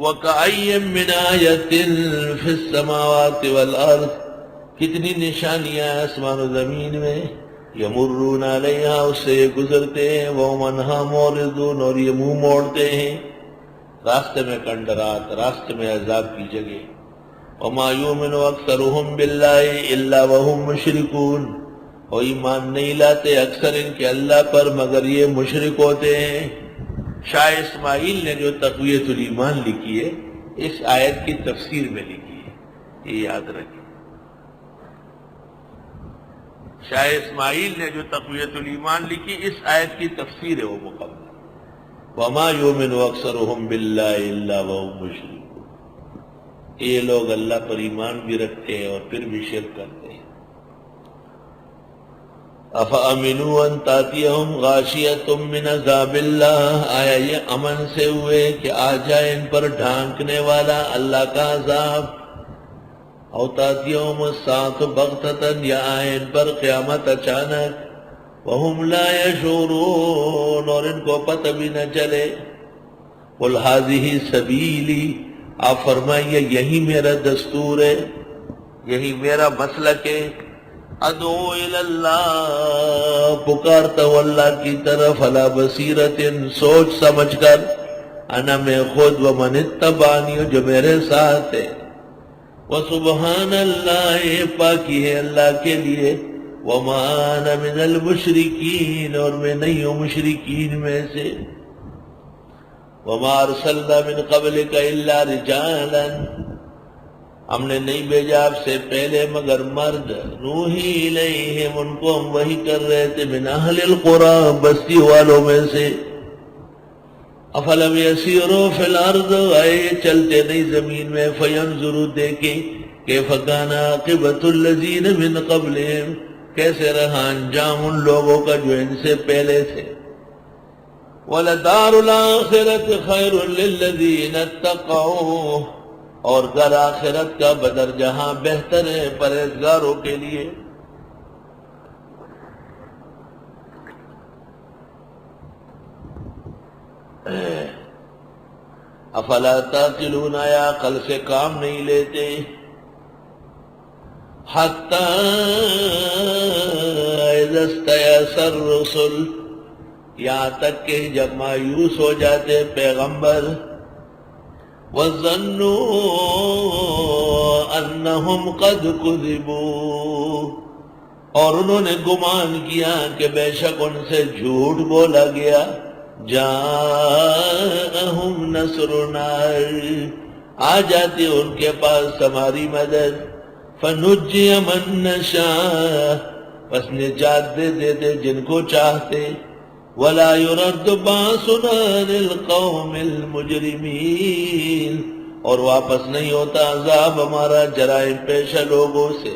وَكَأَيٍّ مِّنْ آيَةٍ فِي السَّمَاوَاتِ وَالْأَرْضِ، کتنی نشانیاں آسمان و زمین میں، یمرون علیہا، اس سے یہ گزرتے ہیں، وَهُمْ عَنْهَا مُعْرِضُونَ، اور یہ منہ موڑتے ہیں، راستے میں کنڈرات، راستے میں عذاب کی جگہ۔ وَمَا يُؤْمِنُ أَكْثَرُهُمْ بِاللَّهِ إِلَّا وَهُمْ مُشْرِكُونَ، اور ایمان نہیں لاتے اکثر ان کے اللہ پر مگر یہ مشرک ہوتے ہیں۔ شاہ اسماعیل نے جو تقویۃ الایمان لکھی ہے، اس آیت کی تفسیر میں لکھی ہے، یہ یاد رکھیں۔ شاہ اسماعیل نے جو تقویۃ الایمان لکھی، اس آیت کی تفسیر ہے وہ مکمل۔ وَمَا يُؤْمِنُ أَكْثَرُهُمْ بِاللَّهِ إِلَّا وَهُمْ مُشْرِكُونَ، یہ لوگ اللہ پر ایمان بھی رکھتے ہیں اور پھر بھی شرک کرتے ہیں۔ أَفَأَمِنُوا أَن تَأْتِيَهُمْ غَاشِيَةٌ مِّنْ عَذَابِ اللَّهِ، آیا یہ امن سے ہوئے کہ آ جائے ان پر ڈھانکنے والا اللہ کا عذاب؟ أَوْ تَأْتِيَهُمُ السَّاعَةُ بَغْتَةً، یا آئے ان پر قیامت اچانک، وَهُمْ لَا يَشْعُرُونَ، اور ان کو پتہ بھی نہ چلے۔ قُلْ هَٰذِهِ سَبِيلِي، آپ فرمائیے یہی میرا دستور ہے، یہی میرا مسلک ہے۔ ادعو الی اللہ، پکارتا ہوں اللہ کی طرف، علی بصیرت، سوچ سمجھ کر، انا میں خود، ومن اتبعنی، جو میرے ساتھ ہے، وسبحان اللہ، پاکی ہے اللہ کے لیے، وما انا من المشرکین، اور میں نہیں ہوں مشرکین میں سے۔ وما ارسلنا من قبلک الا رجالا، ہم نے نہیں بھیجا آپ سے پہلے مگر مرد، نوحی الیہم، ان کو ہم وحی کر رہے تھے، من اہل القری، بستی والوں میں سے۔ افلم یسیروا فی الارض، آئے چلتے نہیں زمین میں، فینظروا، دیکھیں، کیف کان عاقبۃ الذین من قبلہم، کیسے رہا انجام ان لوگوں کا جو ان سے پہلے تھے۔ وَلَدَارُ الْآخِرَةِ خَيْرٌ لِّلَّذِينَ اتَّقَوْا، اور در آخرت کا بدر جہاں بہتر ہے پرہیزگاروں کے لیے۔ افلا تعقلون، آیا عقل سے کام نہیں لیتے؟ حَتَّى إِذَا اسْتَيَأَسَ الرُّسُلُ، یہاں تک کہ جب مایوس ہو جاتے پیغمبر، وَظَنُّوا أَنَّهُمْ قَدْ كُذِبُوا، اور انہوں نے گمان کیا کہ بے شک ان سے جھوٹ بولا گیا، جَاءَهُمْ نَصْرُنَا، آ جاتی ان کے پاس ہماری مدد، فَنُجِّيَ مَن نَّشَاءُ، بس نجات دے دیتے جن کو چاہتے، وَلَا يُرَدُّ بَأْسُنَا عَنِ الْقَوْمِ الْمُجْرِمِينَ، اور واپس نہیں ہوتا عذاب ہمارا جرائم پیشہ لوگوں سے۔